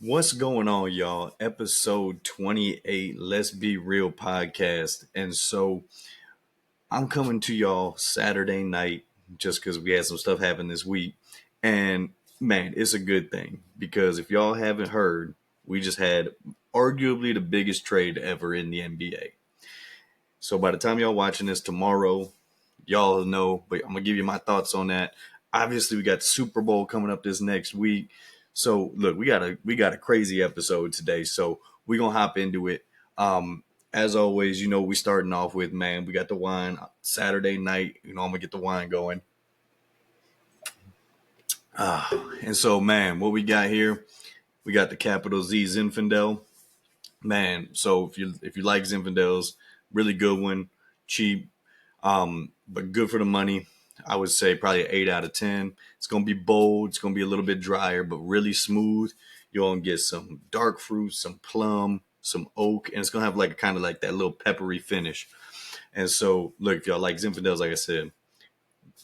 What's going on, y'all? Episode 28, Let's Be Real podcast. And so I'm coming to y'all Saturday night just because we had some stuff happen this week. And man, it's a good thing because if y'all haven't heard, we just had arguably the biggest trade ever in the NBA. So by the time y'all watching this tomorrow, y'all know, but I'm gonna give you my thoughts on that. Obviously, we got the Super Bowl coming up this next week. So look, we got a crazy episode today. So we're gonna hop into it. As always, we starting off with, man, we got the wine Saturday night. I'm gonna get the wine going. And so, man, what we got here, we got the capital Z Zinfandel. Man, so if you like Zinfandels, really good one, cheap, but good for the money. I would say probably an 8 out of 10. It's gonna be bold. It's gonna be a little bit drier, but really smooth. You're gonna get some dark fruit, some plum, some oak, and it's gonna have like kind of like that little peppery finish. And so, look, if y'all like Zinfandels, like I said,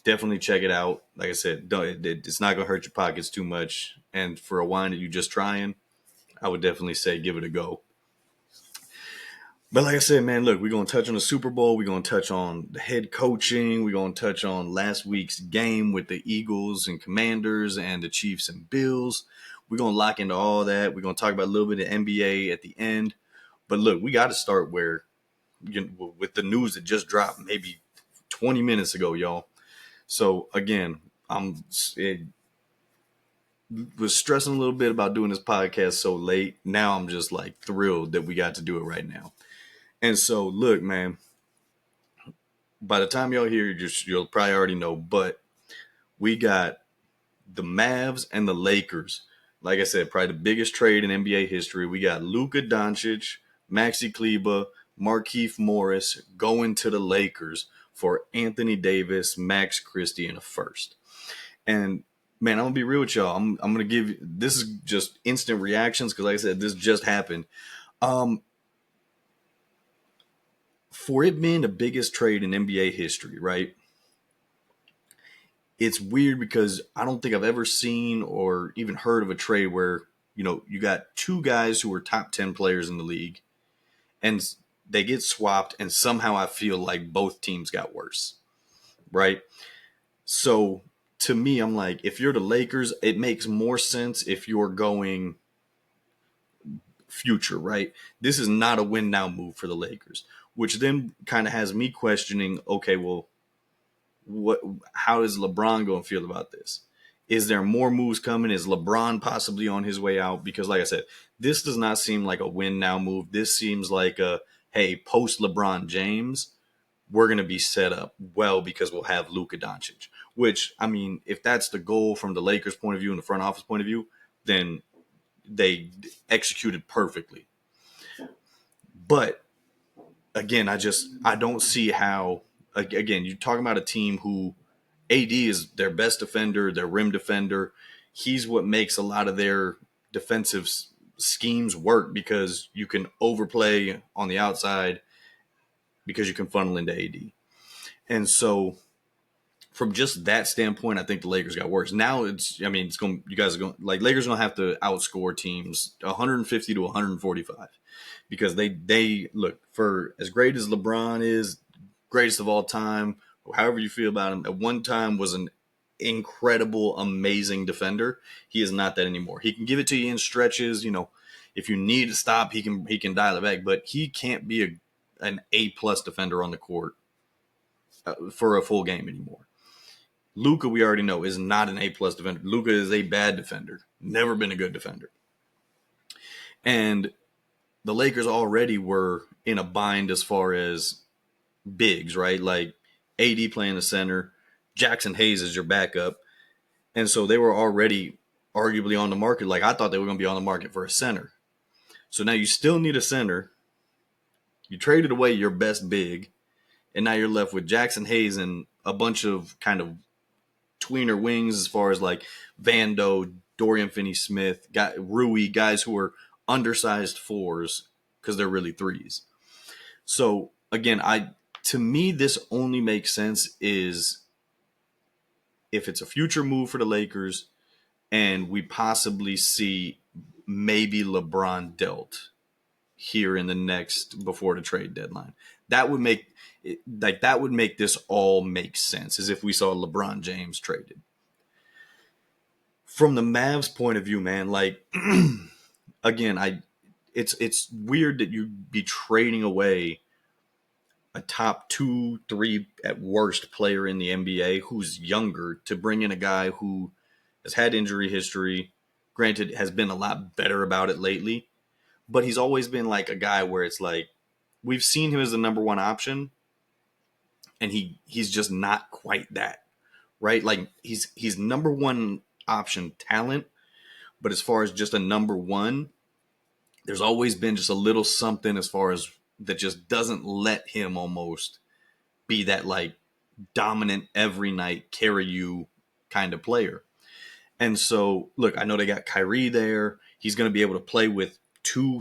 definitely check it out. Like I said, it's not gonna hurt your pockets too much. And for a wine that you're just trying, I would definitely say give it a go. But like I said, man, look, we're going to touch on the Super Bowl. We're going to touch on the head coaching. We're going to touch on last week's game with the Eagles and Commanders and the Chiefs and Bills. We're going to lock into all that. We're going to talk about a little bit of NBA at the end. But look, we got to start with the news that just dropped maybe 20 minutes ago, y'all. So again, it was stressing a little bit about doing this podcast so late. Now I'm just like thrilled that we got to do it right now. And so, look, man, by the time y'all hear, you'll probably already know, but we got the Mavs and the Lakers. Like I said, probably the biggest trade in NBA history. We got Luka Doncic, Maxi Kleber, Markieff Morris going to the Lakers for Anthony Davis, Max Christie, and a first. And man, I'm gonna be real with y'all. I'm gonna give you, this is just instant reactions because, like I said, this just happened. Um, for it being the biggest trade in NBA history, right? It's weird because I don't think I've ever seen or even heard of a trade where, you got two guys who are top 10 players in the league and they get swapped and somehow I feel like both teams got worse, right? So to me, I'm like, if you're the Lakers, it makes more sense if you're going future, right? This is not a win now move for the Lakers, which then kind of has me questioning, okay, well, what? How is LeBron going to feel about this? Is there more moves coming? Is LeBron possibly on his way out? Because, like I said, this does not seem like a win now move. This seems like a, hey, post LeBron James, we're going to be set up well because we'll have Luka Doncic. Which, I mean, if that's the goal from the Lakers' point of view and the front office point of view, then they executed perfectly. But again, I don't see how. Again, you're talking about a team who AD is their best defender, their rim defender. He's what makes a lot of their defensive schemes work because you can overplay on the outside because you can funnel into AD. And so, from just that standpoint, I think the Lakers got worse. Now it's going. You guys are going like Lakers are going to have to outscore teams 150 to 145 because they look, for as great as LeBron is, greatest of all time, however you feel about him, at one time was an incredible, amazing defender. He is not that anymore. He can give it to you in stretches. If you need to stop, he can dial it back, but he can't be an A+ defender on the court for a full game anymore. Luka, we already know, is not an A+ defender. Luka is a bad defender. Never been a good defender. And the Lakers already were in a bind as far as bigs, right? Like AD playing the center, Jackson Hayes is your backup. And so they were already arguably on the market. Like I thought they were going to be on the market for a center. So now you still need a center. You traded away your best big, and now you're left with Jackson Hayes and a bunch of kind of tweener wings as far as like Vando, Dorian Finney-Smith, Rui, guys who are undersized fours because they're really threes. So again, to me, this only makes sense is if it's a future move for the Lakers and we possibly see maybe LeBron dealt here in the next before the trade deadline. That would make that would make this all make sense, as if we saw LeBron James traded. From the Mavs point of view, man, like again, it's weird that you'd be trading away a top 2, 3 at worst player in the NBA who's younger to bring in a guy who has had injury history. Granted, has been a lot better about it lately, but he's always been like a guy where it's like we've seen him as the number one option, and he's just not quite that, right? Like he's number one option talent, but as far as just a number one, there's always been just a little something as far as that just doesn't let him almost be that like dominant every night carry you kind of player. And so, look, I know they got Kyrie there. He's going to be able to play with two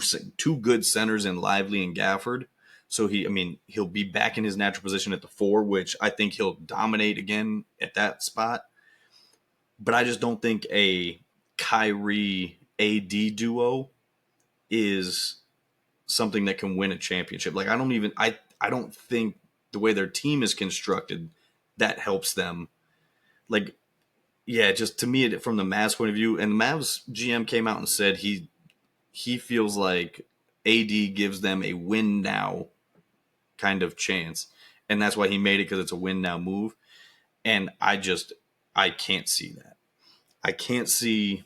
good centers in Lively and Gafford. So he'll be back in his natural position at the 4, which I think he'll dominate again at that spot. But I just don't think a Kyrie AD duo is something that can win a championship. Like I don't think the way their team is constructed that helps them. Like, yeah, just to me from the Mavs point of view, and the Mavs GM came out and said he feels like AD gives them a win now kind of chance, and that's why he made it, because it's a win now move. And I can't see that. I can't see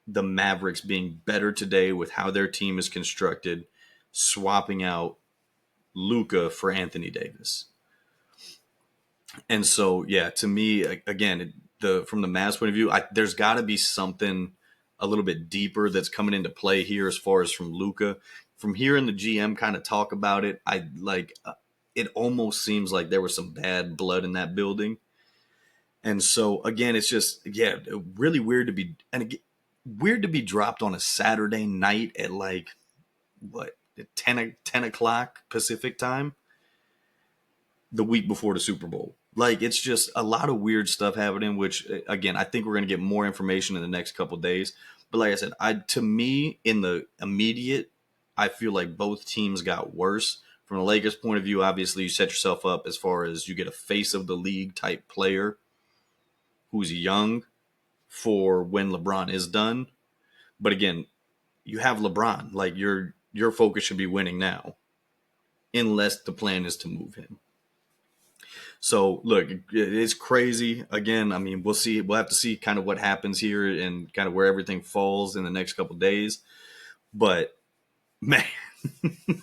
the Mavericks being better today with how their team is constructed, swapping out Luka for Anthony Davis. And so, yeah, to me, again, from the Mavs point of view, there's got to be something a little bit deeper that's coming into play here as far as from Luka. From hearing the GM kind of talk about it, it almost seems like there was some bad blood in that building. And so, again, it's just, yeah, really weird to be, weird to be dropped on a Saturday night at like, what, 10 o'clock Pacific time, the week before the Super Bowl. Like, it's just a lot of weird stuff happening, which, again, I think we're going to get more information in the next couple of days. But like I said, to me, in the immediate, I feel like both teams got worse. From the Lakers' point of view, obviously, you set yourself up as far as you get a face of the league type player who's young for when LeBron is done. But again, you have LeBron. Like, your focus should be winning now, unless the plan is to move him. So, look, it's crazy. Again, I mean, we'll see. We'll have to see kind of what happens here and kind of where everything falls in the next couple of days. But, man,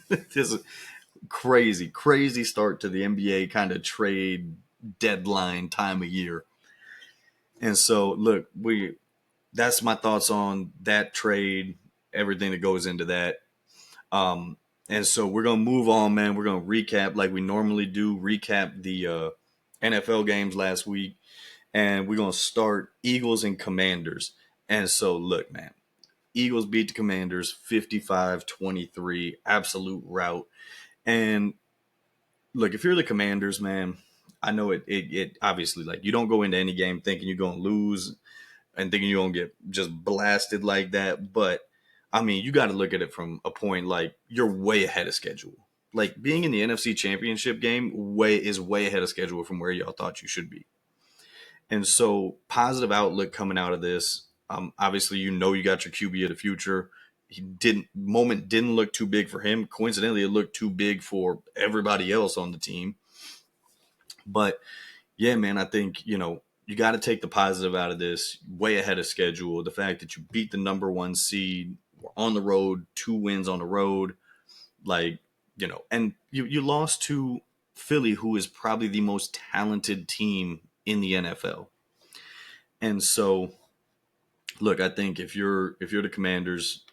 this is crazy, crazy start to the NBA kind of trade deadline time of year. And so, look, that's my thoughts on that trade, everything that goes into that. And so we're going to move on, man. We're going to recap like we normally do, recap the NFL games last week. And we're going to start Eagles and Commanders. And so, look, man, Eagles beat the Commanders 55-23, absolute rout. And look, if you're the Commanders, man, I know it obviously, like, you don't go into any game thinking you're going to lose and thinking you're going to get just blasted like that. But, I mean, you got to look at it from a point like you're way ahead of schedule. Like, being in the NFC Championship game is way ahead of schedule from where y'all thought you should be. And so, positive outlook coming out of this. Obviously, you got your QB of the future. Moment didn't look too big for him. Coincidentally, it looked too big for everybody else on the team. But yeah, man, I think, you got to take the positive out of this. Way ahead of schedule. The fact that you beat the number 1 seed, were on the road, 2 wins on the road, like, and you lost to Philly, who is probably the most talented team in the NFL. And so, look, I think if you're the Commanders,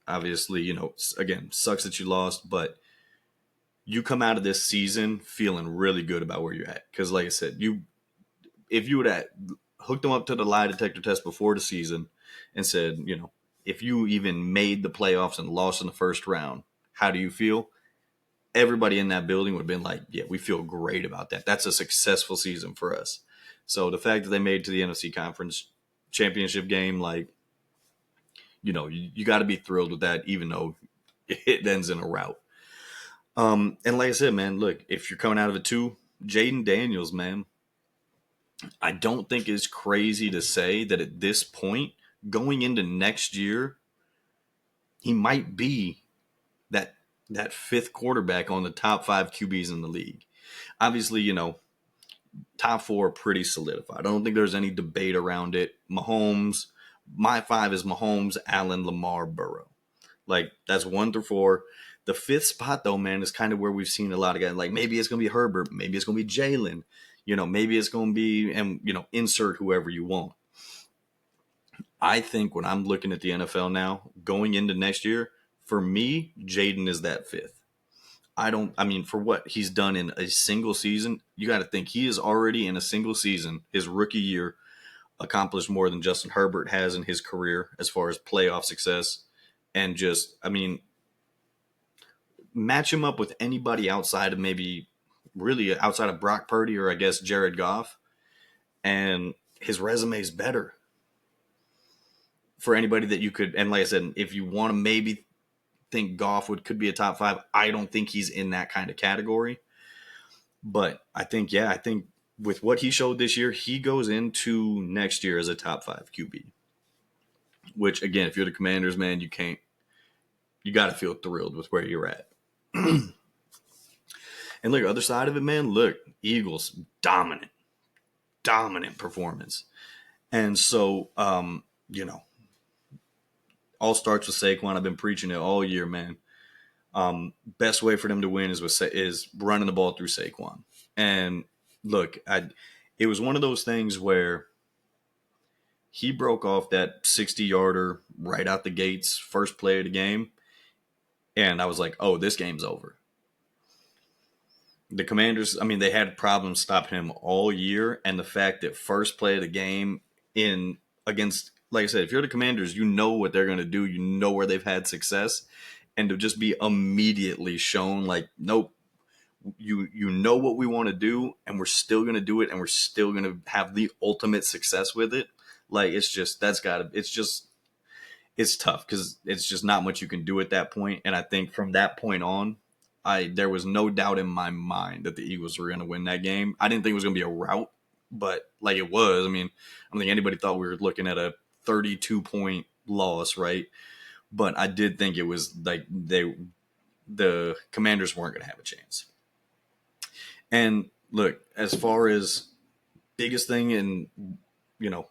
obviously, again, sucks that you lost, but you come out of this season feeling really good about where you're at. Because, like I said, if you would have hooked them up to the lie detector test before the season and said, if you even made the playoffs and lost in the first round, how do you feel? Everybody in that building would have been like, yeah, we feel great about that. That's a successful season for us. So the fact that they made it to the NFC Conference Championship game, like, you got to be thrilled with that, even though it ends in a rout. And like I said, man, look, if you're coming out of a 2, Jaden Daniels, man, I don't think it's crazy to say that at this point, going into next year, he might be that that fifth quarterback on the top 5 QBs in the league. Obviously, top 4 pretty solidified. I don't think there's any debate around it. Mahomes, my 5 is Mahomes, Allen, Lamar, Burrow. Like, that's 1 through 4. The 5th spot, though, man, is kind of where we've seen a lot of guys. Like, maybe it's going to be Herbert. Maybe it's going to be Jalen. Maybe it's going to be, and, insert whoever you want. I think when I'm looking at the NFL now, going into next year, for me, Jaden is that 5th. For what he's done in a single season, you got to think he is already in a single season, his rookie year, accomplished more than Justin Herbert has in his career as far as playoff success. And just, match him up with anybody outside of maybe really outside of Brock Purdy or I guess Jared Goff, and his resume is better for anybody that you could. And like I said, if you want to maybe think Goff could be a top 5, I don't think he's in that kind of category. But I think with what he showed this year, he goes into next year as a top 5 QB. Which, again, if you're the Commanders, man, you got to feel thrilled with where you're at. And look, other side of it, man, look, Eagles, dominant performance. And so, all starts with Saquon. I've been preaching it all year, man. Best way for them to win is running the ball through Saquon. And look, it was one of those things where he broke off that 60-yarder right out the gates, first play of the game. And I was like, oh, this game's over. The Commanders, they had problems stopping him all year. And the fact that first play of the game against, like I said, if you're the Commanders, you know what they're going to do. You know where they've had success. And to just be immediately shown like, nope, you know what we want to do, and we're still going to do it, and we're still going to have the ultimate success with it. Like, it's tough because it's just not much you can do at that point. And I think from that point on, there was no doubt in my mind that the Eagles were going to win that game. I didn't think it was going to be a rout, but like it was. I don't think anybody thought we were looking at a 32-point loss, right? But I did think it was like the Commanders weren't going to have a chance. And look, as far as biggest thing, and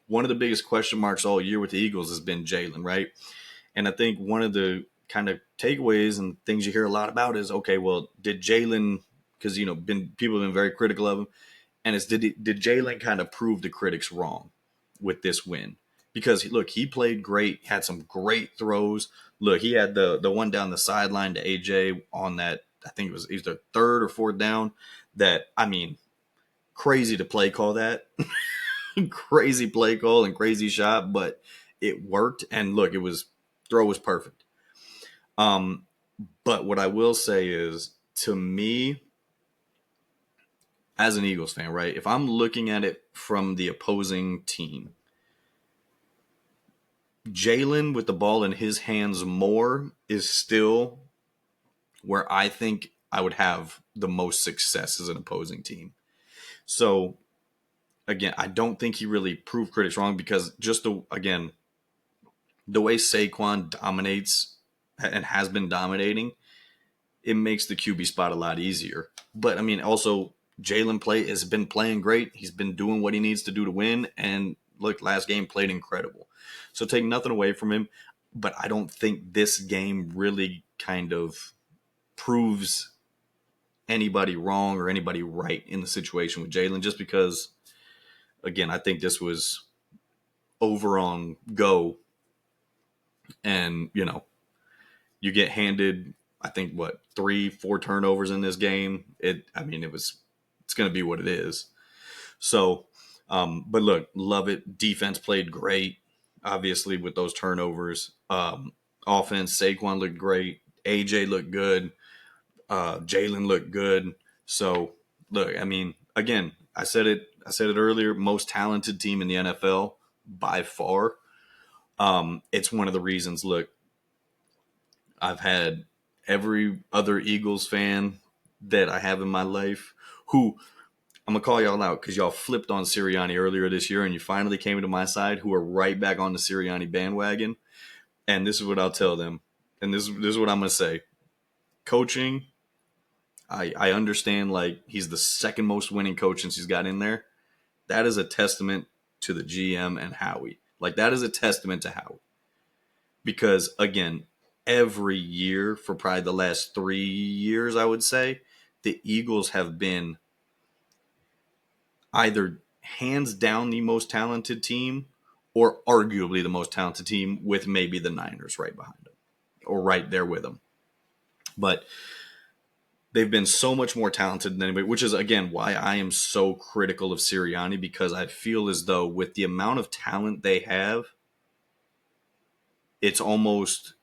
one of the biggest question marks all year with the Eagles has been Jalen, right? And I think one of the kind of takeaways and things you hear a lot about is, okay, well, did Jalen, because people have been very critical of him, and did Jalen kind of prove the critics wrong with this win? Because look, he played great, had some great throws. Look, he had the one down the sideline to AJ on that, I think it was either 3rd or 4th down. That, crazy to play call that. Crazy play call and crazy shot, but it worked. And look, throw was perfect. But what I will say is, to me, as an Eagles fan, right, if I'm looking at it from the opposing team, Jalen with the ball in his hands more is still where I think I would have the most success as an opposing team. So, again, I don't think he really proved critics wrong, because just the way Saquon dominates and has been dominating, it makes the QB spot a lot easier. But, also Jalen has been playing great. He's been doing what he needs to do to win. And look, last game played incredible. So take nothing away from him. But I don't think this game really kind of proves anybody wrong or anybody right in the situation with Jalen, just because, again, I think this was over on go, and you get handed, I think, 3-4 turnovers in this game. It's going to be what it is. So, but look, love it. Defense played great, obviously, with those turnovers. Offense, Saquon looked great. AJ looked good. Jalen looked good. So, look, again, I said it earlier, most talented team in the NFL by far. It's one of the reasons. Look, I've had every other Eagles fan that I have in my life who I'm gonna call y'all out because y'all flipped on Sirianni earlier this year and you finally came to my side, who are right back on the Sirianni bandwagon. And this is what I'll tell them. And this is what I'm gonna say. Coaching, I understand like he's the second most winning coach since he's got in there. That is a testament to the GM and Howie. Like that is a testament to Howie. Because again, every year for probably the last 3 years, I would say, the Eagles have been either hands down the most talented team or arguably the most talented team with maybe the Niners right behind them or right there with them. But they've been so much more talented than anybody, which is, again, why I am so critical of Sirianni, because I feel as though with the amount of talent they have, it's almost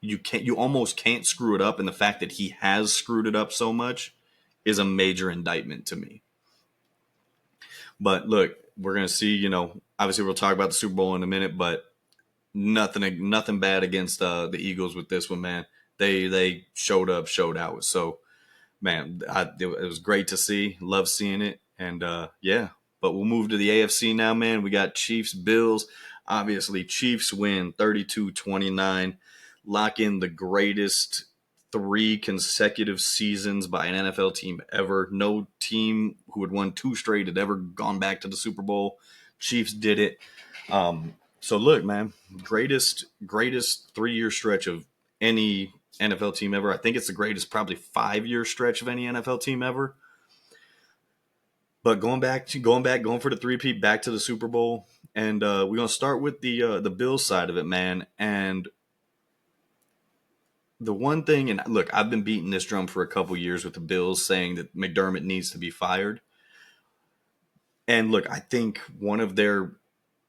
you almost can't screw it up, and the fact that he has screwed it up so much is a major indictment to me. But look, we're gonna see. Obviously, we'll talk about the Super Bowl in a minute, but nothing bad against the Eagles with this one, man. They showed up, showed out. So, man, it was great to see. Love seeing it, and yeah. But we'll move to the AFC now, man. We got Chiefs, Bills. Obviously, Chiefs win 32-29. Lock in the greatest 3 consecutive seasons by an NFL team ever. No team who had won 2 straight had ever gone back to the Super Bowl. Chiefs did it. So look, man, greatest 3-year stretch of any NFL team ever. I think it's the greatest probably 5-year stretch of any NFL team ever. But going for the three-peat, back to the Super Bowl, and we're gonna start with the Bills side of it, man. And the one thing, and look, I've been beating this drum for a couple years with the Bills, saying that McDermott needs to be fired. And look, I think one of their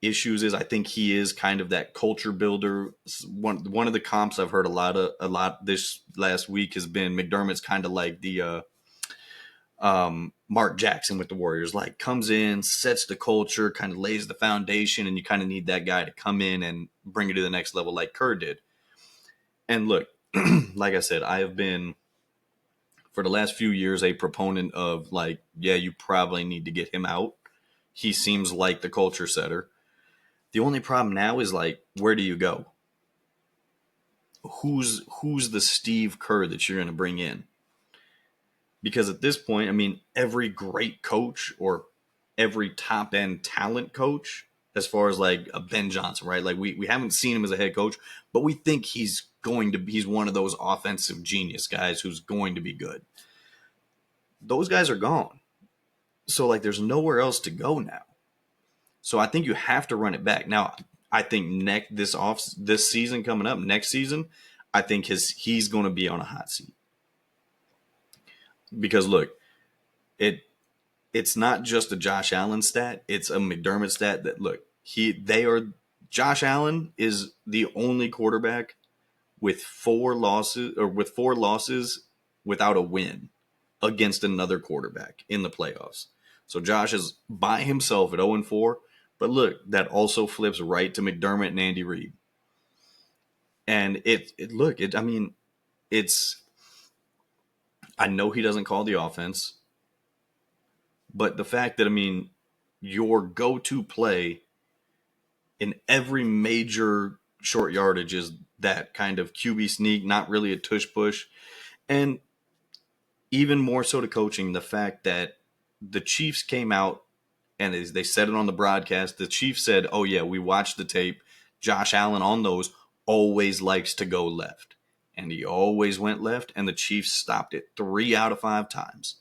issues is I think he is kind of that culture builder. One of the comps I've heard a lot this last week has been McDermott's kind of like the Mark Jackson with the Warriors, like comes in, sets the culture, kind of lays the foundation, and you kind of need that guy to come in and bring it to the next level like Kerr did. And look, like I said, I have been for the last few years a proponent of like, yeah, you probably need to get him out. He seems like the culture setter. The only problem now is like, where do you go? Who's the Steve Kerr that you're going to bring in? Because at this point, I mean, every great coach or every top end talent coach, as far as like a Ben Johnson, right? Like we haven't seen him as a head coach, but we think he's one of those offensive genius guys who's going to be good. Those guys are gone. So like there's nowhere else to go now. So I think you have to run it back. Now, I think this season coming up, next season, I think he's going to be on a hot seat. Because look, it's not just a Josh Allen stat, it's a McDermott stat that look, Josh Allen is the only quarterback with 4 losses without a win against another quarterback in the playoffs. So Josh is by himself at 0-4. But look, that also flips right to McDermott and Andy Reid. And I know he doesn't call the offense, but the fact that, your go-to play in every major short yardage is that kind of QB sneak, not really a tush push. And even more so to coaching, the fact that the Chiefs came out and they said it on the broadcast. The Chiefs said, oh, yeah, we watched the tape. Josh Allen on those always likes to go left. And he always went left, and the Chiefs stopped it 3 out of 5 times.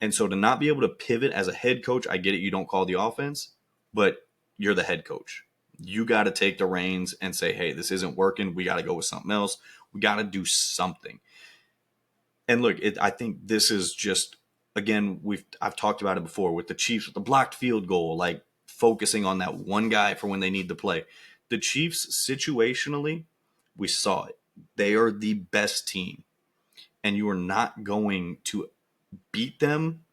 And so to not be able to pivot as a head coach, I get it, you don't call the offense, but you're the head coach. You got to take the reins and say, hey, this isn't working. We got to go with something else. We got to do something. And look, I think this is just, again, I've talked about it before with the Chiefs, with the blocked field goal, like focusing on that one guy for when they need to play. The Chiefs, situationally, we saw it. They are the best team. And you are not going to beat them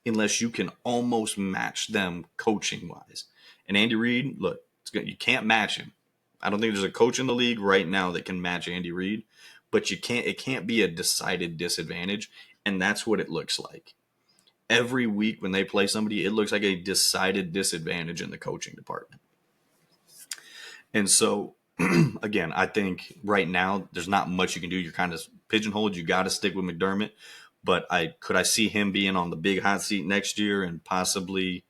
unless you can almost match them coaching-wise. And Andy Reid, look, You can't match him. I don't think there's a coach in the league right now that can match Andy Reid, but it can't be a decided disadvantage, and that's what it looks like. Every week when they play somebody, it looks like a decided disadvantage in the coaching department. And so, again, I think right now there's not much you can do. You're kind of pigeonholed. You got to stick with McDermott. But I see him being on the big hot seat next year and possibly,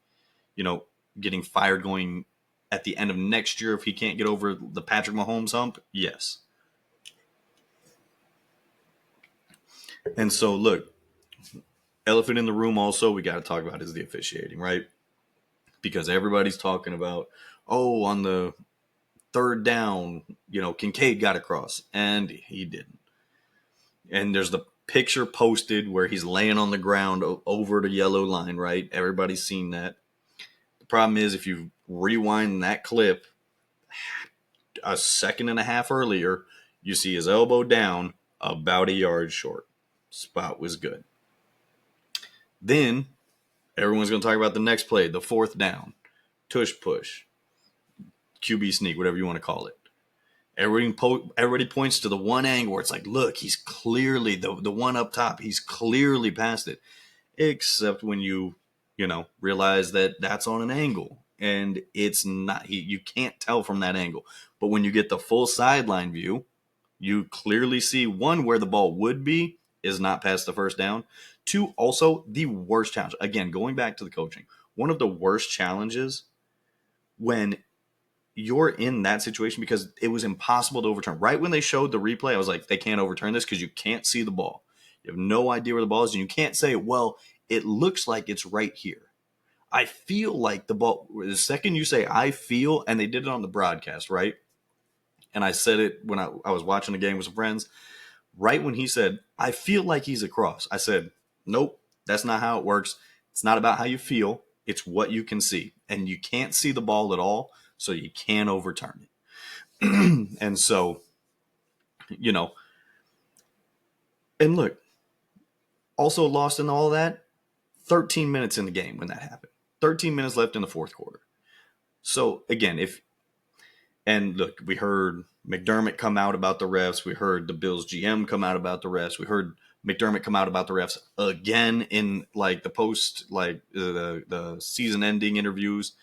you know, getting fired going at the end of next year if he can't get over the Patrick Mahomes hump? Yes. And so, look, elephant in the room also we got to talk about is the officiating, right? Because everybody's talking about, oh, on the third down, Kincaid got across, and he didn't. And there's the picture posted where he's laying on the ground over the yellow line, right? Everybody's seen that. The problem is if you rewind that clip a second and a half earlier, you see his elbow down about a yard short. Spot was good. Then everyone's going to talk about the next play, the fourth down, tush push, QB sneak, whatever you want to call it. Everybody points to the one angle where it's like, look, he's clearly the one up top. He's clearly past it, except when you realize that that's on an angle and it's not. You can't tell from that angle. But when you get the full sideline view, you clearly see one where the ball would be is not past the first down. Two, also the worst challenge. Again, going back to the coaching, one of the worst challenges when you're in that situation because it was impossible to overturn. Right when they showed the replay, I was like, they can't overturn this because you can't see the ball. You have no idea where the ball is, and you can't say, well, it looks like it's right here. I feel like the ball, the second you say, I feel, and they did it on the broadcast, right? And I said it when I was watching the game with some friends. Right when he said, I feel like he's across, I said, nope, that's not how it works. It's not about how you feel. It's what you can see. And you can't see the ball at all, so you can't overturn it. And so, and look, also lost in all that, 13 minutes in the game when that happened. 13 minutes left in the fourth quarter. So, again, and look, we heard McDermott come out about the refs. We heard the Bills GM come out about the refs. We heard McDermott come out about the refs again in like the post, like the season ending interviews.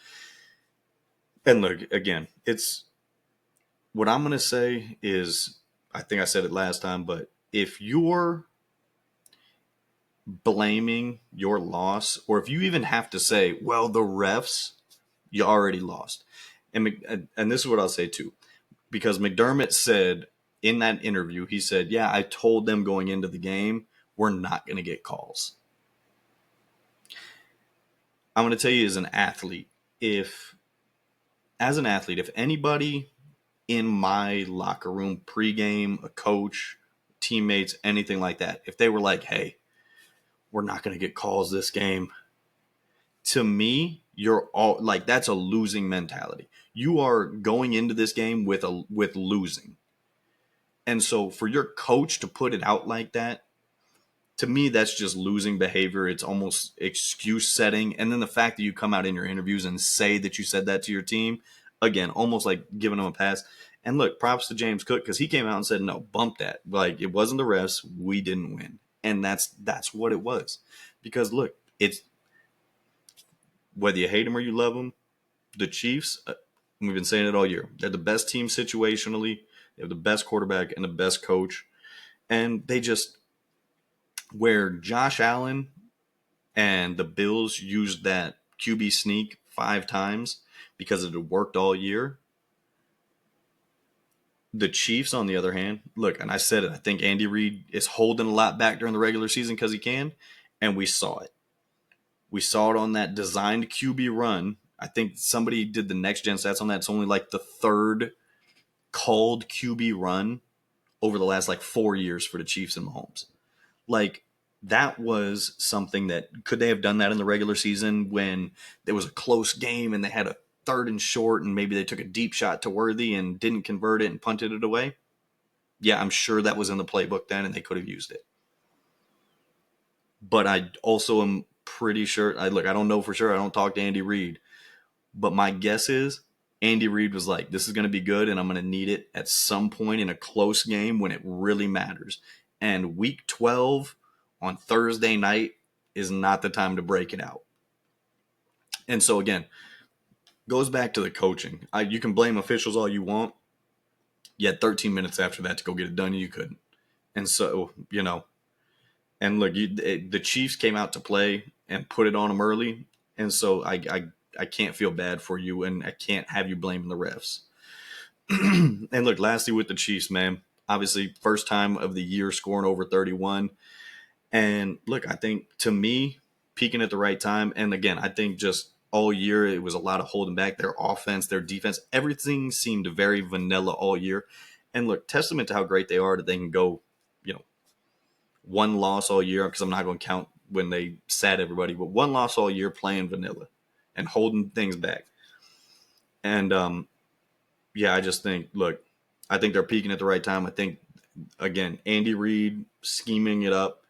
And look, again, it's what I'm going to say is, I think I said it last time, but if you're blaming your loss, or if you even have to say, well, the refs, you already lost. And this is what I'll say too, because McDermott said in that interview, he said, yeah, I told them going into the game, we're not going to get calls. I'm going to tell you as an athlete, if anybody in my locker room pregame, a coach, teammates, anything like that, if they were like, hey, we're not going to get calls this game, to me, you're all like, that's a losing mentality. You are going into this game with losing. And so for your coach to put it out like that, to me, that's just losing behavior. It's almost excuse setting. And then the fact that you come out in your interviews and say that you said that to your team, again, almost like giving them a pass. And look, props to James Cook, because he came out and said, no, bump that. Like, it wasn't the refs. We didn't win. And that's what it was. Because look, it's whether you hate them or you love them, the Chiefs, we've been saying it all year, they're the best team situationally. They have the best quarterback and the best coach. And they just, where Josh Allen and the Bills used that QB sneak 5 times because it had worked all year. The Chiefs, on the other hand, look, and I said it, I think Andy Reid is holding a lot back during the regular season because he can, and we saw it. We saw it on that designed QB run. I think somebody did the next gen stats on that. It's only like the third called QB run over the last like 4 years for the Chiefs and Mahomes. Like, that was something that, could they have done that in the regular season when there was a close game and they had a third and short and maybe they took a deep shot to Worthy and didn't convert it and punted it away? Yeah, I'm sure that was in the playbook then and they could have used it. But I also am pretty sure, I don't know for sure. I don't talk to Andy Reid. But my guess is Andy Reid was like, this is going to be good, and I'm going to need it at some point in a close game when it really matters. And week 12 on Thursday night is not the time to break it out. And so, again, goes back to the coaching. You can blame officials all you want. You had 13 minutes after that to go get it done, and you couldn't. And so, and look, the Chiefs came out to play and put it on them early. And so I can't feel bad for you, and I can't have you blaming the refs. And look, lastly with the Chiefs, man, obviously first time of the year scoring over 31. And look, I think to me, peaking at the right time. And again, I think just all year it was a lot of holding back. Their offense, their defense, everything seemed very vanilla all year. And look, testament to how great they are that they can go, one loss all year, because I'm not going to count when they sat everybody, but one loss all year playing vanilla and holding things back. And I just think, look, I think they're peaking at the right time. I think, again, Andy Reid scheming it up.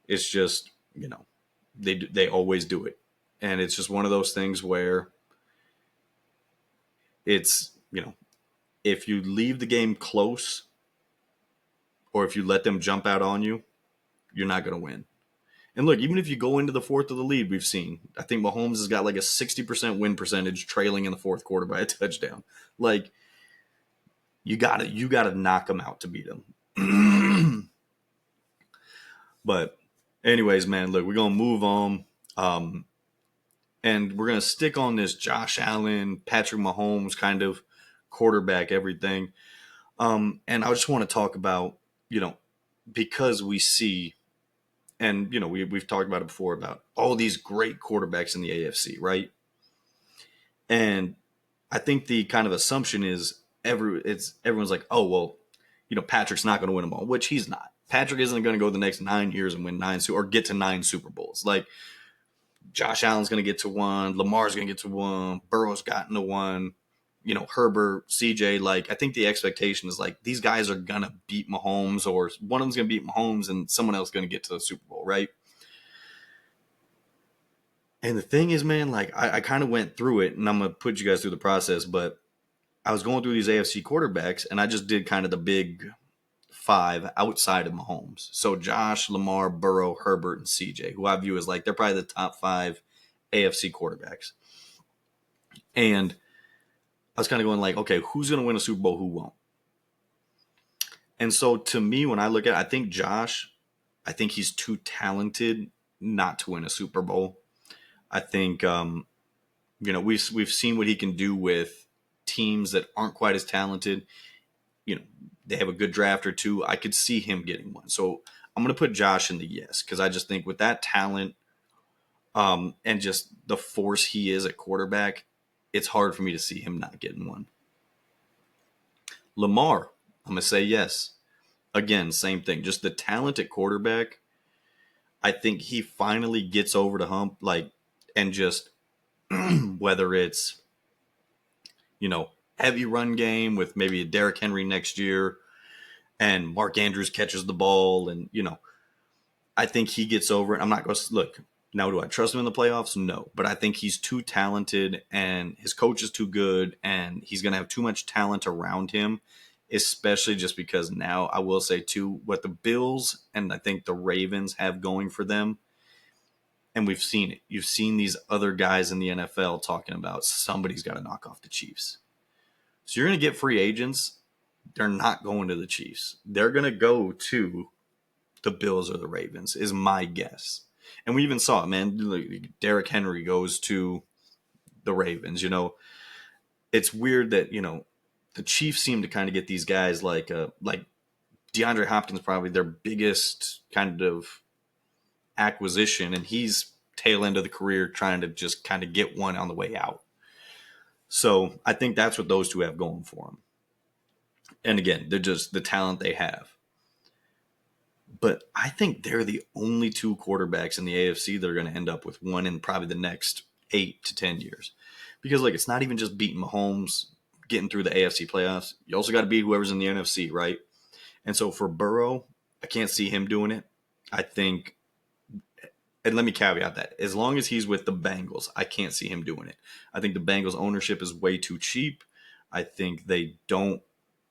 It's just, they always do it. And it's just one of those things where it's, if you leave the game close or if you let them jump out on you, you're not going to win. And look, even if you go into the fourth of the lead, we've seen, I think Mahomes has got like a 60% win percentage trailing in the fourth quarter by a touchdown. Like, you gotta knock them out to beat them. But anyways, man, look, we're going to move on. And we're going to stick on this Josh Allen, Patrick Mahomes kind of quarterback everything. And I just want to talk about, because we see, and, we've talked about it before about all these great quarterbacks in the AFC, right? And I think the kind of assumption is everyone's like, oh, well, Patrick's not going to win them all, which he's not. Patrick isn't going to go the next 9 years and win or get to 9 Super Bowls. Like, Josh Allen's going to get to 1, Lamar's going to get to 1, Burrow's gotten to 1, Herbert, CJ. Like, I think the expectation is like these guys are going to beat Mahomes, or one of them's going to beat Mahomes and someone else is going to get to the Super Bowl, right? And the thing is, man, like I kind of went through it, and I'm going to put you guys through the process, but I was going through these AFC quarterbacks, and I just did kind of the big 5 outside of Mahomes. So Josh, Lamar, Burrow, Herbert, and CJ, who I view as like they're probably the top 5 AFC quarterbacks. And I was kind of going like, okay, who's going to win a Super Bowl, who won't? And so to me, when I look at it, I think Josh, I think he's too talented not to win a Super Bowl. I think, we've seen what he can do with teams that aren't quite as talented. They have a good draft or two. I could see him getting one. So I'm going to put Josh in the yes, because I just think with that talent and just the force he is at quarterback, it's hard for me to see him not getting one. Lamar, I'm going to say yes. Again, same thing. Just the talent at quarterback, I think he finally gets over the hump, and just whether it's, heavy run game with maybe a Derrick Henry next year and Mark Andrews catches the ball, and, I think he gets over it. I'm not going to look. Now, do I trust him in the playoffs? No. But I think he's too talented and his coach is too good, and he's going to have too much talent around him, especially just because now I will say, too, what the Bills and I think the Ravens have going for them, and we've seen it. You've seen these other guys in the NFL talking about somebody's got to knock off the Chiefs. So you're going to get free agents. They're not going to the Chiefs. They're going to go to the Bills or the Ravens, is my guess. And we even saw it, man. Derrick Henry goes to the Ravens. It's weird that, the Chiefs seem to kind of get these guys like DeAndre Hopkins, probably their biggest kind of acquisition, and he's tail end of the career trying to just kind of get one on the way out. So I think that's what those two have going for them. And again, they're just the talent they have. But I think they're the only 2 quarterbacks in the AFC that are going to end up with one in probably the next 8 to 10 years. Because, it's not even just beating Mahomes, getting through the AFC playoffs. You also got to beat whoever's in the NFC, right? And so for Burrow, I can't see him doing it. I think and let me caveat that, as long as he's with the Bengals, I can't see him doing it. I think the Bengals ownership is way too cheap. I think they don't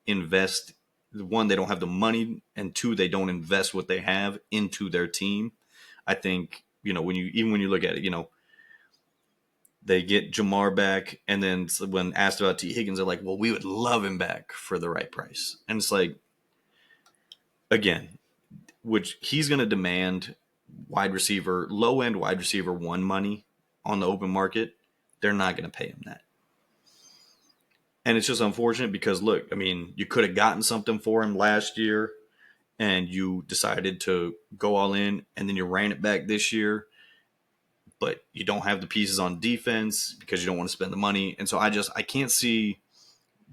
invest. One, they don't have the money, and two, they don't invest what they have into their team. I think, when you look at it, they get Jamar back, and then when asked about T. Higgins, they're like, well, we would love him back for the right price. And it's like, again, which he's going to demand low end wide receiver one money on the open market. They're not going to pay him that. And it's just unfortunate because, look, I mean, you could have gotten something for him last year and you decided to go all in, and then you ran it back this year, but you don't have the pieces on defense because you don't want to spend the money. And so I can't see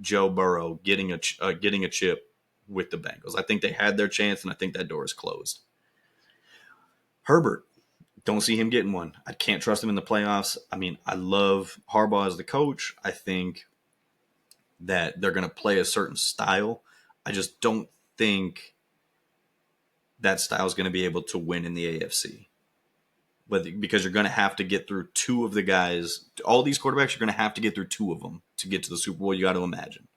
Joe Burrow getting a chip with the Bengals. I think they had their chance, and I think that door is closed. Herbert, don't see him getting one. I can't trust him in the playoffs. I mean, I love Harbaugh as the coach. I think that they're going to play a certain style. I just don't think that style is going to be able to win in the AFC. But because you're going to have to get through two of the guys, all these quarterbacks, you're going to have to get through two of them to get to the Super Bowl. You got to imagine.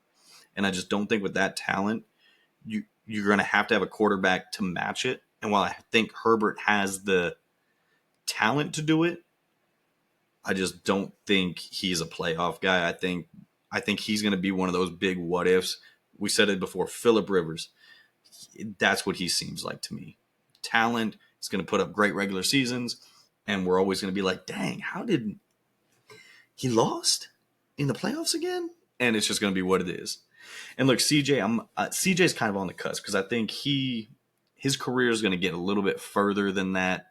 And I just don't think with that talent, you're going to have a quarterback to match it. And while I think Herbert has the talent to do it, I just don't think he's a playoff guy. I think he's going to be one of those big what ifs. We said it before, Phillip Rivers. That's what he seems like to me. Talent, he's going to put up great regular seasons, and we're always going to be like, dang, how did he lost in the playoffs again? And it's just going to be what it is. And look, CJ's kind of on the cusp because I think his career is going to get a little bit further than that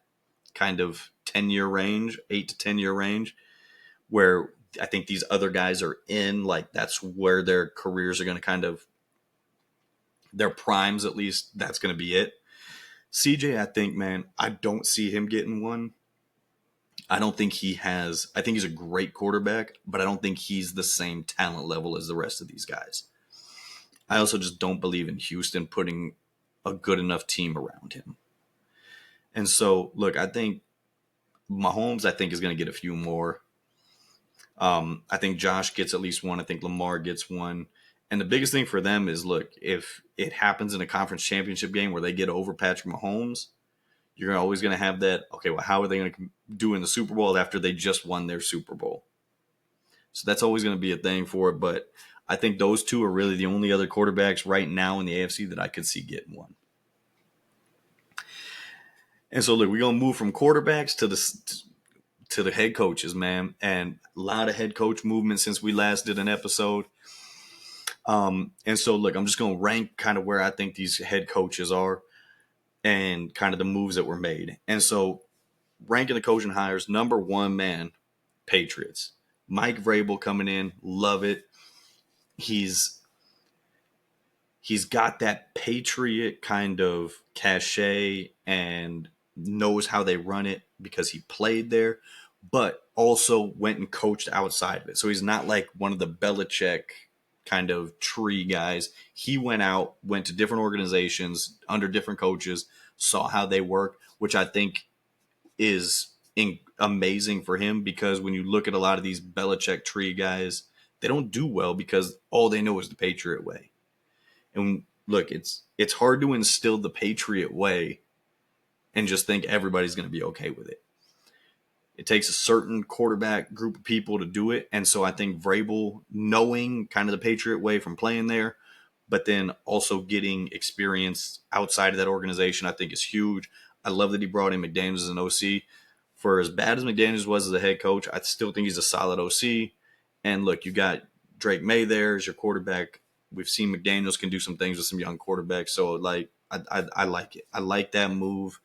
kind of 10-year range, 8 to 10-year range, where I think these other guys are in, like that's where their careers are going to kind of, their primes at least, that's going to be it. CJ, I think, man, I don't see him getting one. I think he's a great quarterback, but I don't think he's the same talent level as the rest of these guys. I also just don't believe in Houston putting a good enough team around him. And so, look, I think Mahomes, is going to get a few more. I think Josh gets at least one. I think Lamar gets one. And the biggest thing for them is, look, if it happens in a conference championship game where they get over Patrick Mahomes, you're always going to have that, okay, well, how are they going to do in the Super Bowl after they just won their Super Bowl? So that's always going to be a thing for it. But I think those two are really the only other quarterbacks right now in the AFC that I could see getting one. And so, look, we're going to move from quarterbacks to the head coaches, man. And a lot of head coach movement since we last did an episode. And so, look, I'm just going to rank kind of where I think these head coaches are and kind of the moves that were made. And so, ranking the coaching hires, number one, man, Patriots. Mike Vrabel coming in, love it. He's got that Patriot kind of cachet and knows how they run it because he played there, but also went and coached outside of it. So he's not like one of the Belichick kind of tree guys. He went to different organizations under different coaches, saw how they work, which I think is amazing for him because when you look at a lot of these Belichick tree guys, they don't do well because all they know is the Patriot way. And look, it's hard to instill the Patriot way and just think everybody's going to be okay with it. It takes a certain quarterback group of people to do it. And so I think Vrabel, knowing kind of the Patriot way from playing there, but then also getting experience outside of that organization, I think is huge. I love that he brought in McDaniels as an OC. For as bad as McDaniels was as a head coach, I still think he's a solid OC. And look, you got Drake May there as your quarterback. We've seen McDaniels can do some things with some young quarterbacks. So, like, I like it. I like that move.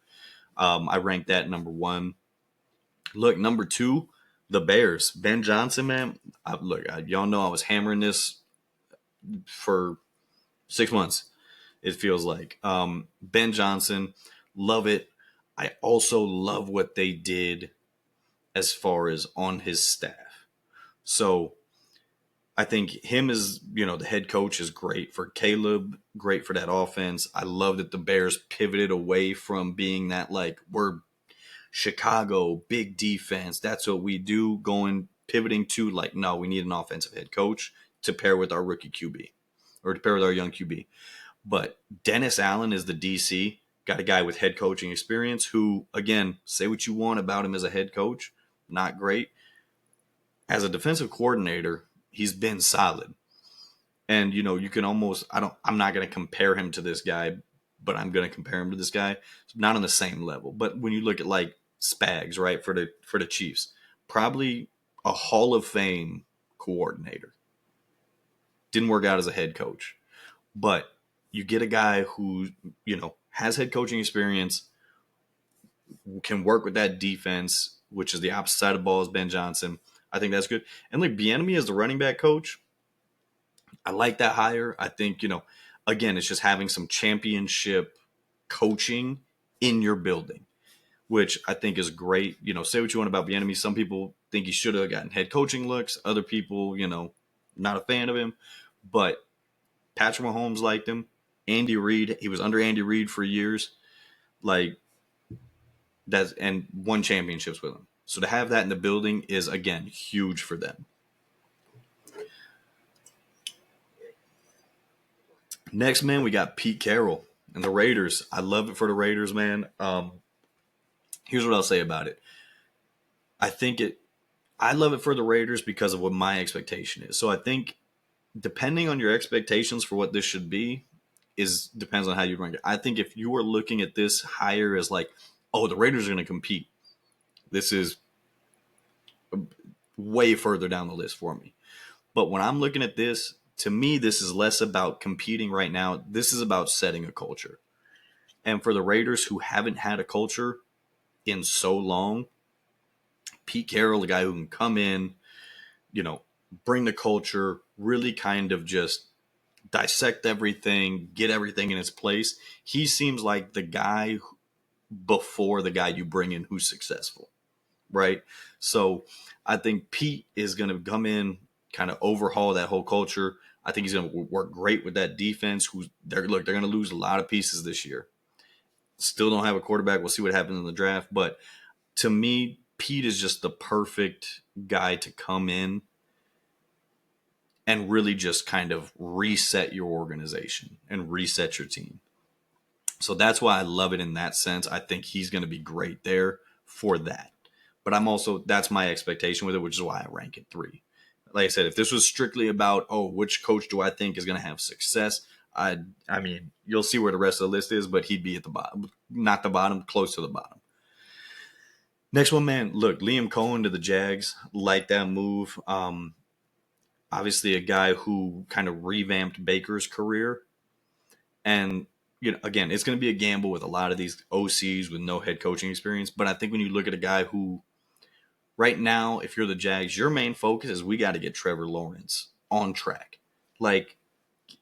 I rank that number one. Look, number two, the Bears. Ben Johnson, man. Y'all know I was hammering this for 6 months, it feels like. Ben Johnson, love it. I also love what they did as far as on his staff. So I think him as, the head coach is great for Caleb, great for that offense. I love that the Bears pivoted away from being that, like, we're Chicago, big defense. That's what we do. Pivoting to like, no, we need an offensive head coach to pair with our rookie QB or to pair with our young QB. But Dennis Allen is the DC. Got a guy with head coaching experience who, again, say what you want about him as a head coach, not great. As a defensive coordinator, he's been solid. And, you can almost, I'm not going to compare him to this guy, but I'm going to compare him to this guy. Not on the same level. But when you look at like Spags, right, for the Chiefs, probably a Hall of Fame coordinator. Didn't work out as a head coach. But you get a guy who, has head coaching experience, can work with that defense, which is the opposite side of the ball as Ben Johnson. I think that's good. And like Bieniemy as the running back coach, I like that hire. I think, again, it's just having some championship coaching in your building, which I think is great. Say what you want about Bieniemy. Some people think he should have gotten head coaching looks. Other people, not a fan of him. But Patrick Mahomes liked him. Andy Reid, he was under Andy Reid for years. Like, and won championships with him. So to have that in the building is, again, huge for them. Next, man, we got Pete Carroll and the Raiders. I love it for the Raiders, man. Here's what I'll say about it. I love it for the Raiders because of what my expectation is. So I think depending on your expectations for what this should be depends on how you rank it. I think if you are looking at this hire as like, oh, the Raiders are going to compete, this is way further down the list for me. But when I'm looking at this, to me, this is less about competing right now. This is about setting a culture. And for the Raiders who haven't had a culture in so long, Pete Carroll, the guy who can come in, bring the culture, really kind of just dissect everything, get everything in its place. He seems like the guy before the guy you bring in who's successful, right? So I think Pete is going to come in, kind of overhaul that whole culture. I think he's going to work great with that defense. They're going to lose a lot of pieces this year. Still don't have a quarterback. We'll see what happens in the draft. But to me, Pete is just the perfect guy to come in and really just kind of reset your organization and reset your team. So that's why I love it in that sense. I think he's going to be great there for that. But that's my expectation with it, which is why I rank it 3. Like I said, if this was strictly about, which coach do I think is going to have success, I mean, you'll see where the rest of the list is, but he'd be at the bottom. Not the bottom, close to the bottom. Next one, man, look, Liam Cohen to the Jags. Like that move. Obviously a guy who kind of revamped Baker's career. And, again, it's going to be a gamble with a lot of these OCs with no head coaching experience. But I think when you look at a guy who, right now, if you're the Jags, your main focus is we got to get Trevor Lawrence on track. Like,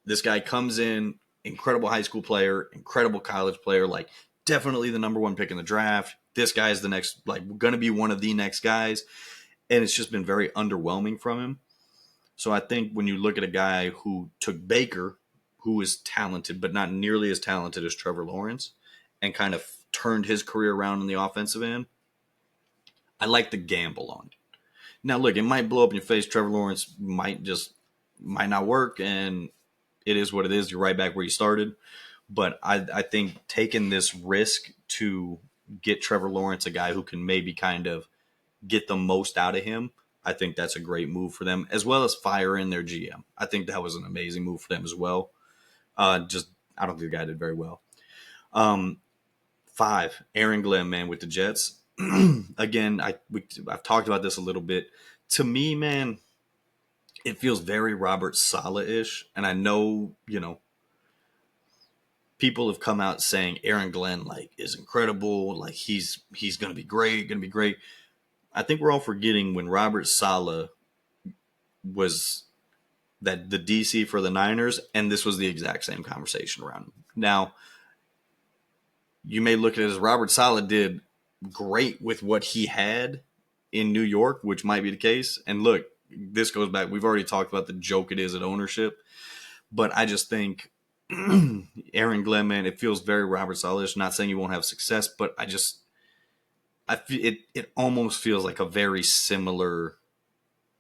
this guy comes in, incredible high school player, incredible college player, like definitely the number 1 pick in the draft. This guy is the next, like, going to be one of the next guys. And it's just been very underwhelming from him. So I think when you look at a guy who took Baker, who is talented, but not nearly as talented as Trevor Lawrence, and kind of turned his career around in the offensive end, I like the gamble on it. Now, look, it might blow up in your face. Trevor Lawrence might not work, and it is what it is. You're right back where you started. But I think taking this risk to get Trevor Lawrence, a guy who can maybe kind of get the most out of him, I think that's a great move for them, as well as fire in their GM. I think that was an amazing move for them as well. I don't think the guy did very well. 5, Aaron Glenn, man, with the Jets. Again, I've talked about this a little bit. To me, man, it feels very Robert Saleh-ish. And I know, people have come out saying Aaron Glenn, like, is incredible. Like, he's going to be great. I think we're all forgetting when Robert Saleh was the DC for the Niners, and this was the exact same conversation around him. Now, you may look at it as Robert Saleh did great with what he had in New York, which might be the case. And look, this goes back. We've already talked about the joke it is at ownership. But I just think Aaron Glenn, man, it feels very Robert Saleh. Not saying he won't have success, but it almost feels like a very similar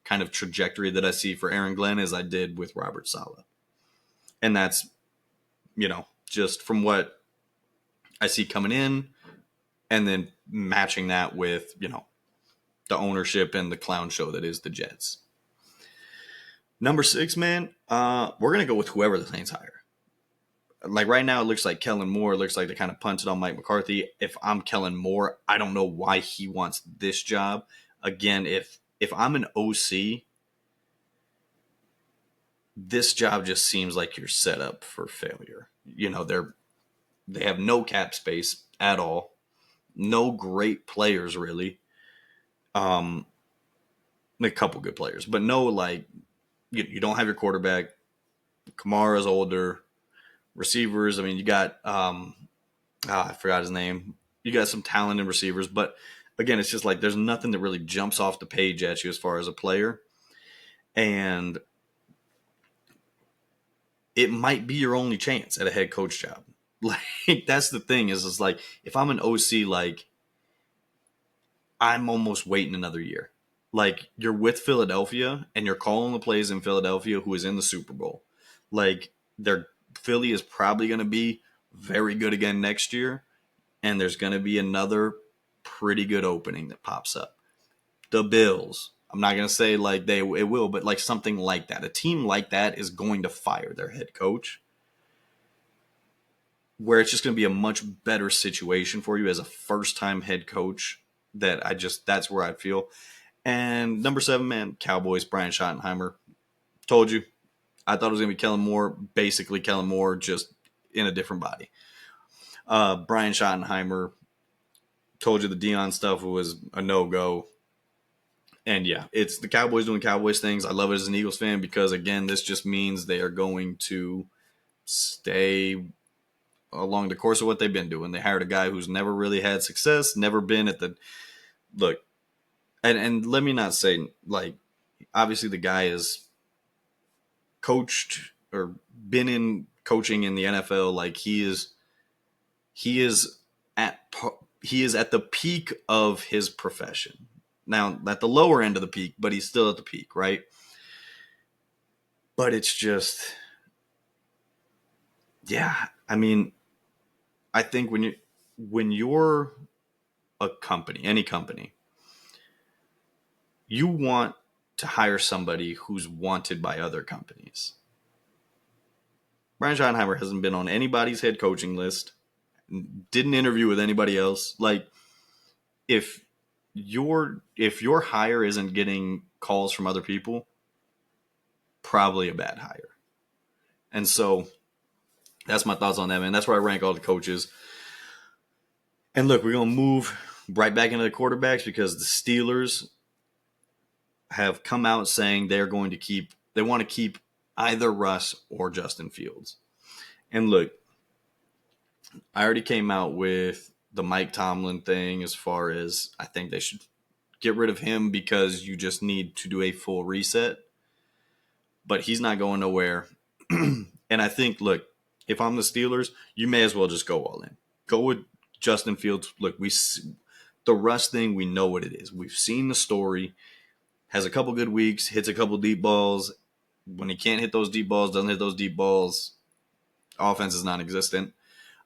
kind of trajectory that I see for Aaron Glenn as I did with Robert Saleh. And that's, just from what I see coming in and then matching that with, the ownership and the clown show that is the Jets. Number 6, man, we're going to go with whoever the Saints hire. Like right now, it looks like Kellen Moore. It looks like they kind of punted on Mike McCarthy. If I'm Kellen Moore, I don't know why he wants this job. Again, if I'm an OC, this job just seems like you're set up for failure. They have no cap space at all, no great players really. A couple good players, but no you don't have your quarterback. Kamara's older. Receivers, I mean, you got I forgot his name. You got some talent in receivers, but again, it's just like there's nothing that really jumps off the page at you as far as a player. And it might be your only chance at a head coach job. Like that's the thing is like if I'm an OC, like I'm almost waiting another year. Like you're with Philadelphia and you're calling the plays in Philadelphia, who is in the Super Bowl. Like Philly is probably going to be very good again next year, and there's going to be another pretty good opening that pops up. The Bills. I'm not going to say like it will, but like something like that. A team like that is going to fire their head coach, where it's just going to be a much better situation for you as a first-time head coach. That's where I feel. And number 7, man, Cowboys, Brian Schottenheimer. Told you. I thought it was going to be Kellen Moore, basically Kellen Moore, just in a different body. Brian Schottenheimer, told you the Dion stuff was a no-go. And yeah, it's the Cowboys doing Cowboys things. I love it as an Eagles fan because, again, this just means they are going to stay along the course of what they've been doing. They hired a guy who's never really had success, never been at the – look, and let me not say, like, obviously the guy is coached or been in coaching in the NFL. Like, he is at the peak of his profession. Now, at the lower end of the peak, but he's still at the peak, right? But it's just, yeah. I mean, I think when you're a company, any company, you want to hire somebody who's wanted by other companies. Brian Schottenheimer hasn't been on anybody's head coaching list, didn't interview with anybody else. Like, if your hire isn't getting calls from other people, probably a bad hire. And so that's my thoughts on that, man. That's where I rank all the coaches. And look, we're going to move right back into the quarterbacks because the Steelers have come out saying they want to keep either Russ or Justin Fields. And look, I already came out with the Mike Tomlin thing as far as I think they should get rid of him because you just need to do a full reset. But he's not going nowhere. And I think, look, if I'm the Steelers, you may as well just go all in. Go with Justin Fields. Look, the Russ thing, we know what it is. We've seen the story. Has a couple good weeks, hits a couple deep balls. When he can't hit those deep balls, doesn't hit those deep balls, offense is non-existent.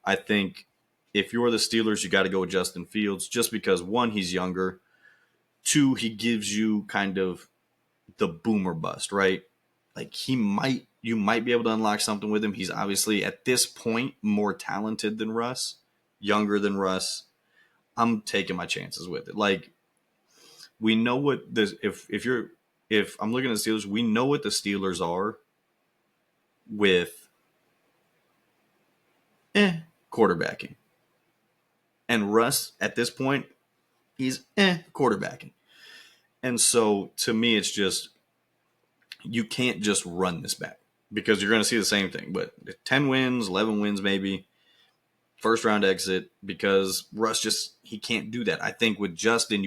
I think if you're the Steelers, you got to go with Justin Fields just because, 1, he's younger. 2, he gives you kind of the boomer bust, right? Like you might be able to unlock something with him. He's obviously at this point more talented than Russ, younger than Russ. I'm taking my chances with it. Like we know what this if I'm looking at the Steelers, we know what the Steelers are with quarterbacking. And Russ at this point, he's quarterbacking. And so to me, it's just you can't just run this back because you're going to see the same thing. But 10 wins, 11 wins maybe, first round exit because Russ he can't do that. I think with Justin,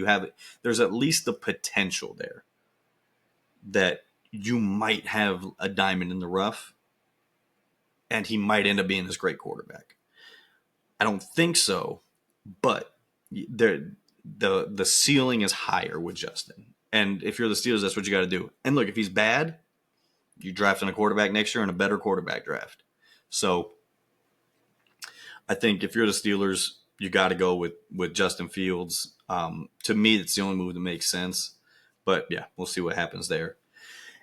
there's at least the potential there that you might have a diamond in the rough and he might end up being this great quarterback. I don't think so, but the ceiling is higher with Justin. And if you're the Steelers, that's what you got to do. And look, if he's bad, you draft in a quarterback next year and a better quarterback draft. So I think if you're the Steelers, you got to go with Justin Fields. To me, it's the only move that makes sense. But yeah, we'll see what happens there.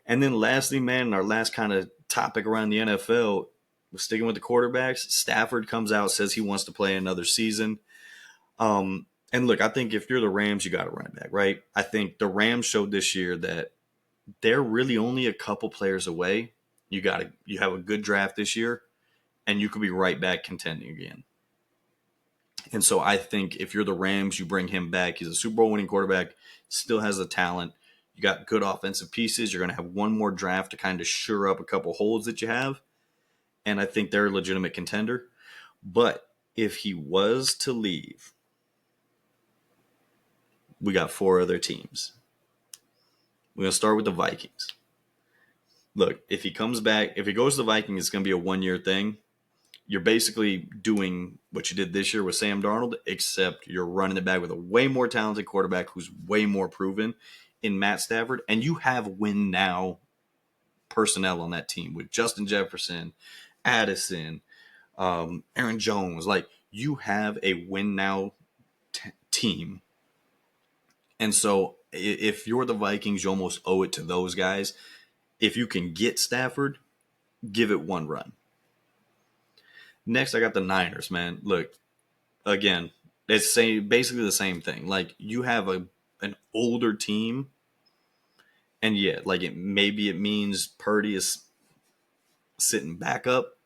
And then lastly, man, our last kind of topic around the NFL, we're sticking with the quarterbacks. Stafford comes out, says he wants to play another season. And look, I think if you're the Rams, you got to run it back, right? I think the Rams showed this year that they're really only a couple players away. You have a good draft this year, and you could be right back contending again. And so I think if you're the Rams, you bring him back. He's a Super Bowl winning quarterback, still has the talent. You got good offensive pieces. You're going to have one more draft to kind of shore up a couple holes that you have. And I think they're a legitimate contender. But if he was to leave, we got 4 other teams. We're going to start with the Vikings. Look, if he comes back, if he goes to the Vikings, it's going to be a 1-year thing. You're basically doing what you did this year with Sam Darnold, except you're running it back with a way more talented quarterback who's way more proven in Matt Stafford. And you have win now personnel on that team with Justin Jefferson, Addison, Aaron Jones. Like, you have a win now team. And so if you're the Vikings, you almost owe it to those guys. If you can get Stafford, give it one run. Next, I got the Niners, man. Look, again, it's basically the same thing. Like, you have an older team, and yeah, like maybe it means Purdy is sitting back up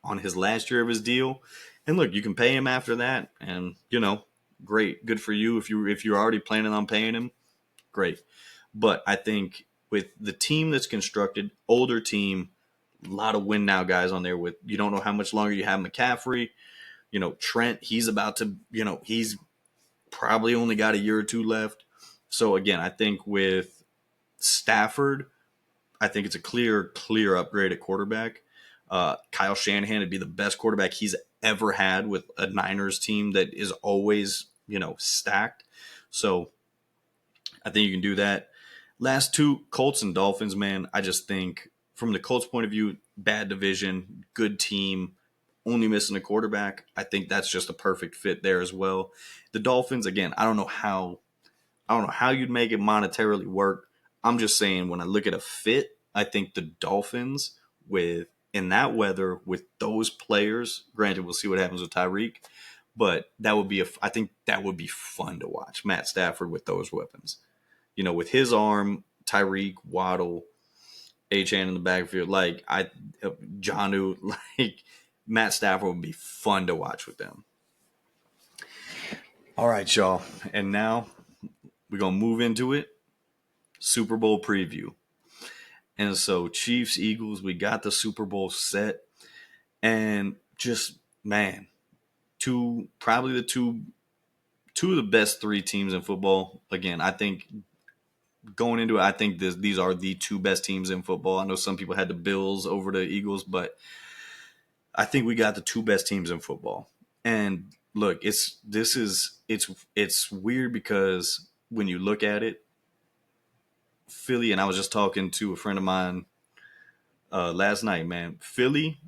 on his last year of his deal. And look, you can pay him after that, and great, good for you. If you're already planning on paying him, great. But I think with the team that's constructed, older team, a lot of win now guys on there with, you don't know how much longer you have McCaffrey. Trent, he's about to, he's probably only got a year or two left. So again, I think with Stafford, I think it's a clear upgrade at quarterback. Kyle Shanahan would be the best quarterback he's ever had with a Niners team that is always, stacked. So I think you can do that. Last 2, Colts and Dolphins, man. I just think from the Colts point of view, bad division, good team, only missing a quarterback. I think that's just a perfect fit there as well. The Dolphins, again, I don't know how you'd make it monetarily work. I'm just saying, when I look at a fit, I think the Dolphins in that weather with those players, granted, we'll see what happens with Tyreek, but I think that would be fun to watch. Matt Stafford with those weapons. With his arm, Tyreek, Waddle, Achane in the backfield, Jonnu, Matt Stafford would be fun to watch with them. All right, y'all. And now we're going to move into it. Super Bowl preview. And so Chiefs, Eagles, we got the Super Bowl set. And just, man, probably the two of the best 3 teams in football. Again, I think going into it, I think these are the 2 best teams in football. I know some people had the Bills over the Eagles, but I think we got the 2 best teams in football. And look, it's weird because when you look at it, Philly, and I was just talking to a friend of mine last night, man. Philly,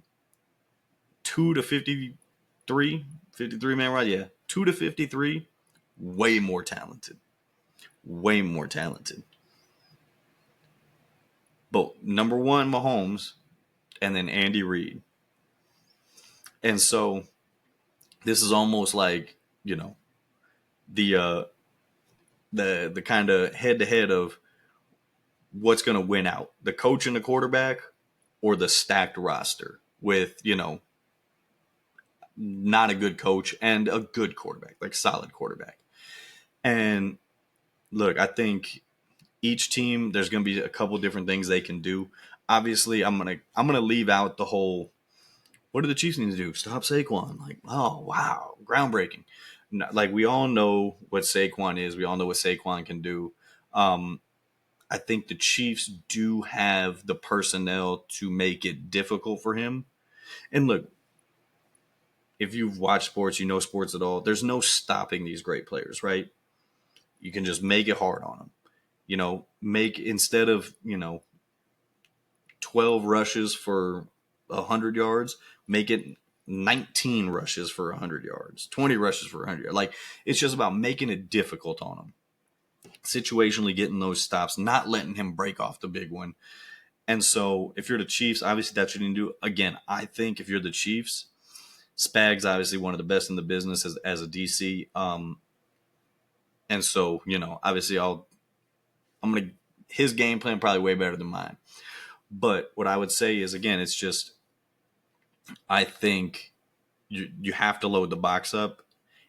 2 to 53 man, right? Yeah, 2 to 53, way more talented. But number 1, Mahomes, and then Andy Reid. And so this is almost like, the kind of head-to-head of what's going to win out, the coach and the quarterback or the stacked roster with, not a good coach and a good quarterback, like solid quarterback. And look, I think each team, there's going to be a couple different things they can do. Obviously, I'm going to leave out the whole, what do the Chiefs need to do? Stop Saquon. Like, oh, wow, groundbreaking. Like, we all know what Saquon is. We all know what Saquon can do. I think the Chiefs do have the personnel to make it difficult for him. And look, if you've watched sports, you know sports at all, there's no stopping these great players, right? You can just make it hard on them. Make instead of 12 rushes for 100 yards, make it 19 rushes for 100 yards, 20 rushes for 100 yards. Like, it's just about making it difficult on him, situationally getting those stops, not letting him break off the big one. And so if you're the Chiefs, obviously that's what you need to do. Again, I think if you're the Chiefs, Spag's obviously one of the best in the business as a DC. And so, obviously I'm going to, his game plan probably way better than mine. But what I would say is, again, it's just, I think you have to load the box up.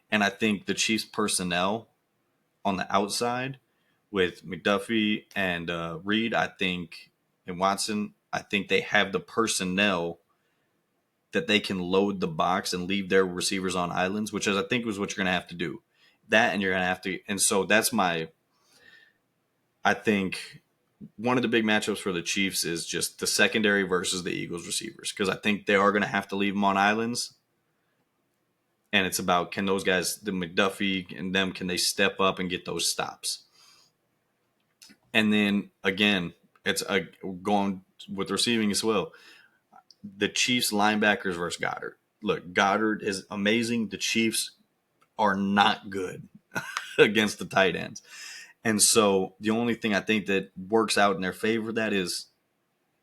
And I think the Chiefs personnel on the outside with McDuffie and Reed, and Watson, I think they have the personnel that they can load the box and leave their receivers on islands, which is, I think, was what you're going to have to do. That, and you're going to have to, and so I think one of the big matchups for the Chiefs is just the secondary versus the Eagles receivers, because I think they are going to have to leave them on islands. And it's about, can those guys, the McDuffie and them, can they step up and get those stops? And then, again, it's going with receiving as well. The Chiefs linebackers versus Goddard. Look, Goddard is amazing. The Chiefs are not good against the tight ends. And so the only thing I think that works out in their favor that is,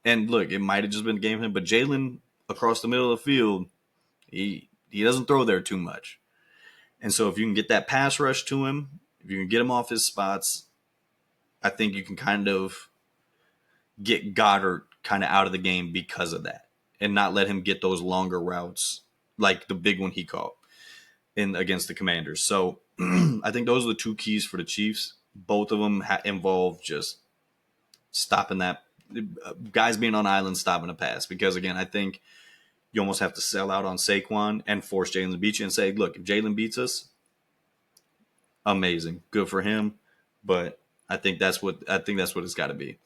and look, it might have just been a game plan, but Jalen across the middle of the field, he doesn't throw there too much. And so if you can get that pass rush to him, if you can get him off his spots, I think you can kind of get Goddard kind of out of the game because of that, and not let him get those longer routes like the big one he caught in against the Commanders. So I think those are the two keys for the Chiefs. Both of them involve just stopping that, guys being on island, stopping a pass. Because, again, I think you almost have to sell out on Saquon and force Jalen to beat you and say, look, if Jalen beats us, amazing, good for him. But I think that's what it's got to be.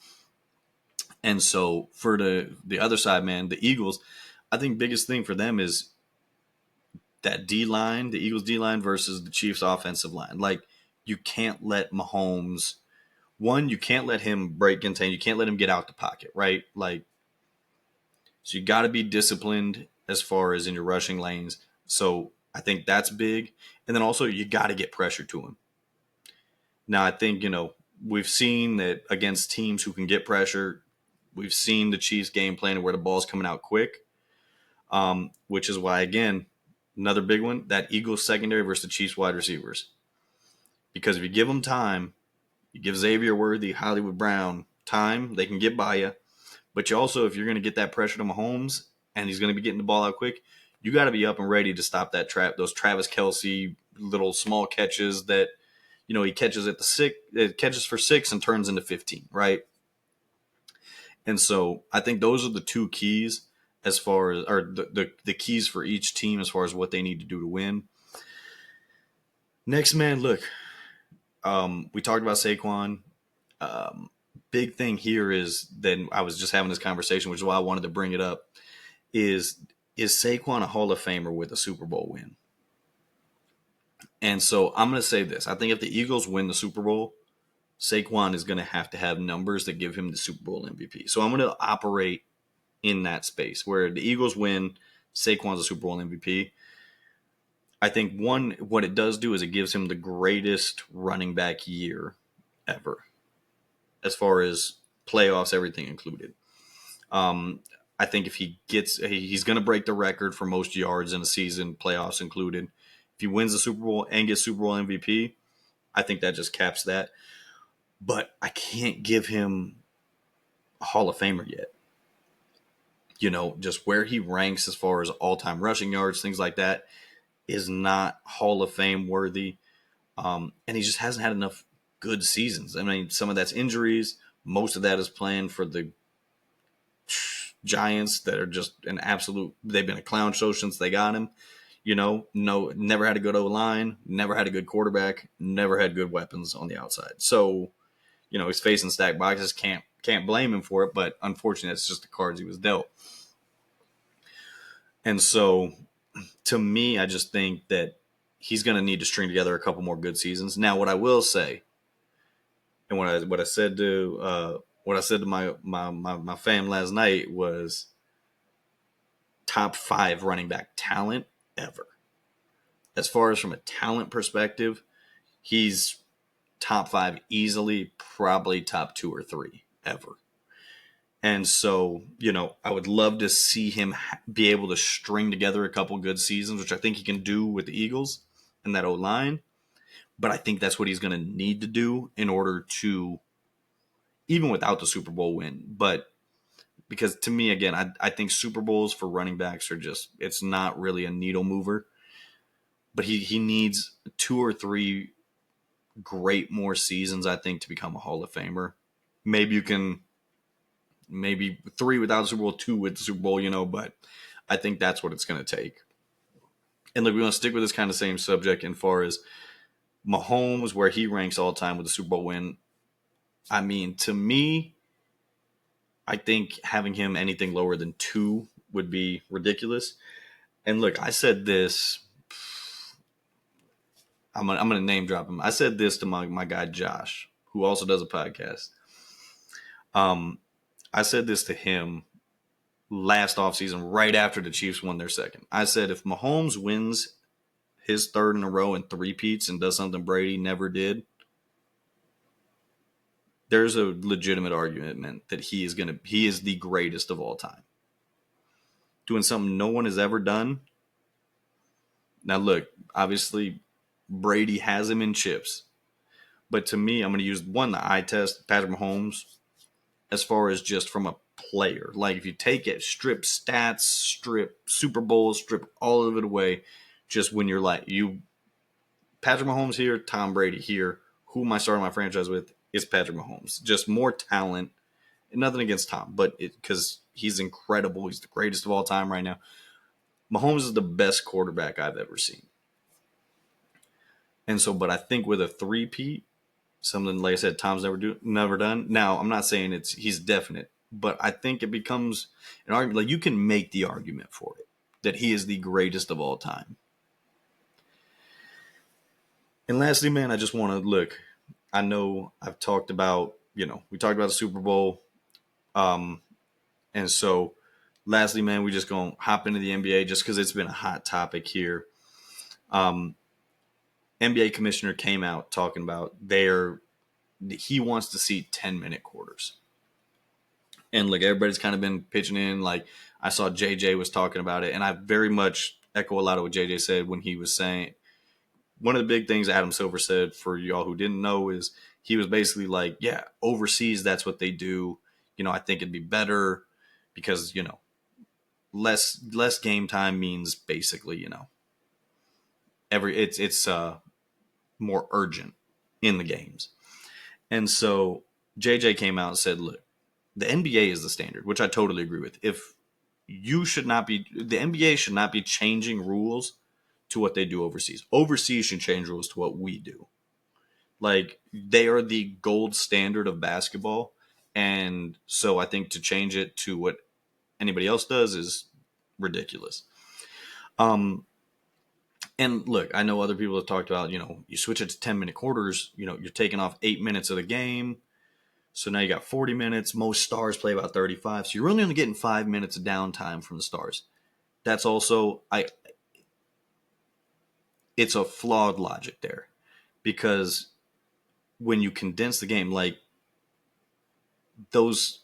And so for the other side, man, the Eagles, I think biggest thing for them is that D-line, the Eagles D-line versus the Chiefs offensive line. Like, you can't let Mahomes, you can't let him break contain. You can't let him get out the pocket, right? Like, so you got to be disciplined as far as in your rushing lanes. So I think that's big. And then also you got to get pressure to him. Now, I think, we've seen that against teams who can get pressure, we've seen the Chiefs game plan where the ball's coming out quick, which is why, again, another big one, that Eagles secondary versus the Chiefs wide receivers. Because if you give them time, you give Xavier Worthy, Hollywood Brown time, they can get by you. But you also, if you're going to get that pressure to Mahomes and he's going to be getting the ball out quick, you got to be up and ready to stop that trap. Those Travis Kelce little small catches that, he catches at the 6, it catches for 6 and turns into 15, right? And so I think those are the two keys as far as, or the keys for each team as far as what they need to do to win. Next, man, look, we talked about Saquon. Big thing here is, then I was just having this conversation, which is why I wanted to bring it up, is Saquon a Hall of Famer with a Super Bowl win? And so I'm going to say this. I think if the Eagles win the Super Bowl, Saquon is going to have numbers that give him the Super Bowl MVP. So I'm going to operate in that space where the Eagles win, Saquon's a Super Bowl MVP. I think what it does do is it gives him the greatest running back year ever, as far as playoffs, everything included. I think if he's going to break the record for most yards in a season, playoffs included. If he wins the Super Bowl and gets Super Bowl MVP, I think that just caps that. But I can't give him a Hall of Famer yet. Just where he ranks as far as all-time rushing yards, things like that, is not Hall of Fame worthy. And he just hasn't had enough good seasons. I mean, some of that's injuries. Most of that is playing for the Giants that are just an absolute, they've been a clown show since they got him. Never had a good O-line, never had a good quarterback, never had good weapons on the outside. So, he's facing stacked boxes. Can't blame him for it, but unfortunately, it's just the cards he was dealt. And so, to me, I just think that he's going to need to string together a couple more good seasons. Now, what I will say And what I said to my fam last night was top 5 running back talent ever. As far as from a talent perspective, he's top 5 easily, probably top 2 or 3 ever. And so, I would love to see him be able to string together a couple good seasons, which I think he can do with the Eagles and that O-line. But I think that's what he's going to need to do in order to, even without the Super Bowl win. But because to me, again, I think Super Bowls for running backs are just, it's not really a needle mover. But he needs 2 or 3 great more seasons, I think, to become a Hall of Famer. Maybe 3 without the Super Bowl, 2 with the Super Bowl, but I think that's what it's going to take. And look, we want to stick with this kind of same subject as far as Mahomes, where he ranks all time with the Super Bowl win. I mean, to me, I think having him anything lower than 2 would be ridiculous. And look, I said this. I'm gonna name drop him. I said this to my guy Josh, who also does a podcast. I said this to him last offseason, right after the Chiefs won their second. I said, if Mahomes wins his 3rd in a row and three-peats and does something Brady never did, there's a legitimate argument that he is the greatest of all time. Doing something no one has ever done. Now, look, obviously, Brady has him in chips. But to me, I'm going to use the eye test, Patrick Mahomes, as far as just from a player. Like, if you take it, strip stats, strip Super Bowls, strip all of it away, just when you're like, Patrick Mahomes here, Tom Brady here, who am I starting my franchise with? It's Patrick Mahomes. Just more talent. And nothing against Tom, but because he's incredible. He's the greatest of all time right now. Mahomes is the best quarterback I've ever seen. And so, but I think with a three-peat, something like I said, Tom's never done. Now, I'm not saying he's definite, but I think it becomes an argument. Like, you can make the argument for it that he is the greatest of all time. And lastly, man, I just want to look. I know I've talked about, we talked about the Super Bowl. And so lastly, man, we just going to hop into the NBA just because it's been a hot topic here. NBA commissioner came out talking about he wants to see 10-minute quarters. And like, everybody's kind of been pitching in. Like, I saw JJ was talking about it, and I very much echo a lot of what JJ said when he was saying, one of the big things Adam Silver said, for y'all who didn't know, is he was basically like, yeah, overseas, that's what they do. I think it'd be better because, less game time means basically, it's more urgent in the games. And so JJ came out and said, look, the NBA is the standard, which I totally agree with. The NBA should not be changing rules to what they do overseas. Overseas should change rules to what we do. Like, they are the gold standard of basketball. And so I think to change it to what anybody else does is ridiculous. And look, I know other people have talked about, you switch it to 10-minute quarters, you're taking off 8 minutes of the game. So now you got 40 minutes. Most stars play about 35. So you're really only getting 5 minutes of downtime from the stars. That's also, it's a flawed logic there, because when you condense the game, like those,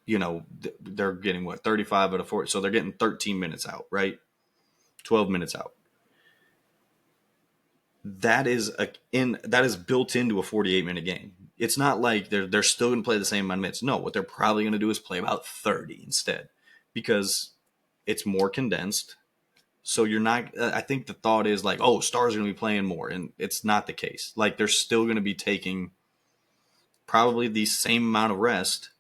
they're getting 35 out of 40. So they're getting 13 minutes out, right? 12 minutes out. That is built into a 48-minute game. It's not like they're still going to play the same amount of minutes. No, what they're probably going to do is play about 30 instead, because it's more condensed. So you're not. I think the thought is like, oh, stars are going to be playing more, and it's not the case. Like, they're still going to be taking probably the same amount of rest,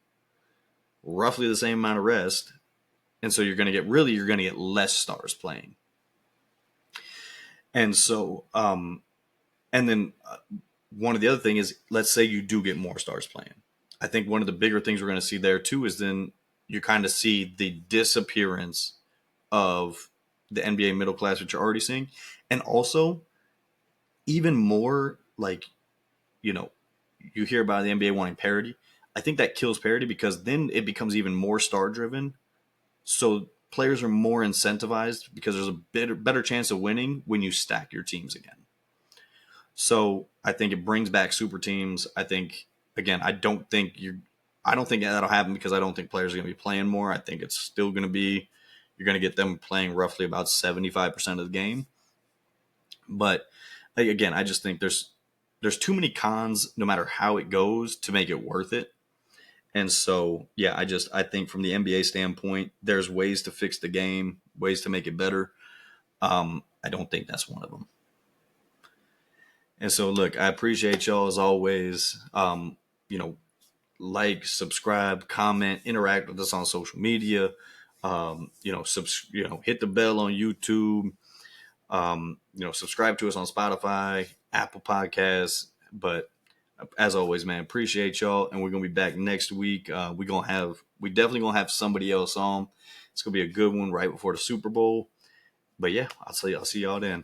roughly the same amount of rest, and so you're going to get less stars playing. And so, and then one of the other thing is, let's say you do get more stars playing. I think one of the bigger things we're going to see there too is then you kind of see the disappearance of the NBA middle class, which you're already seeing. And also, even more, like, you hear about the NBA wanting parity. I think that kills parity because then it becomes even more star driven. So players are more incentivized because there's a better chance of winning when you stack your teams again. So I think it brings back super teams. I think again, I don't think that'll happen because I don't think players are going to be playing more. I think it's still going to be you're going to get them playing roughly about 75% of the game. But again, I just think there's too many cons no matter how it goes to make it worth it. And so, yeah, I think from the NBA standpoint, there's ways to fix the game, ways to make it better. I don't think that's one of them. And so, look, I appreciate y'all as always. You know, like, subscribe, comment, interact with us on social media. Hit the bell on YouTube. Subscribe to us on Spotify, Apple Podcasts. But as always, man, appreciate y'all, and we're gonna be back next week. We definitely gonna have somebody else on. It's gonna be a good one right before the Super Bowl. But yeah, I'll see y'all then.